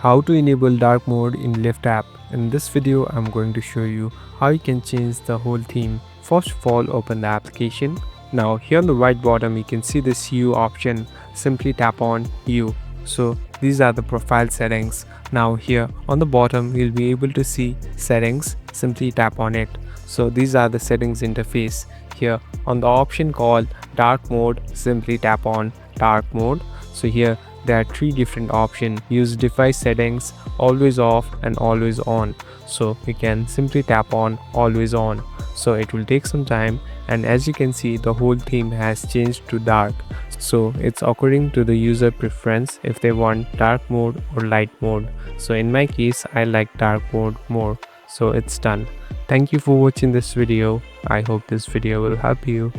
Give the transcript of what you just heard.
How to enable dark mode in Lyft app. In this video, I'm going to show you how you can change the whole theme. First of all, open the application. Now here on the right bottom, you can see this hue option. Simply tap on hue. So these are the profile settings. Now here on the bottom, you'll be able to see settings. Simply tap on it. So these are the settings interface. Here on the option called dark mode, simply tap on dark mode. So here there are three different options: use device settings, always off and always on. So you can simply tap on always on. So it will take some time, and as you can see, the whole theme has changed to dark. So it's according to the user preference if they want dark mode or light mode. So in my case, I like dark mode more. So it's done. Thank you for watching this video. I hope this video will help you.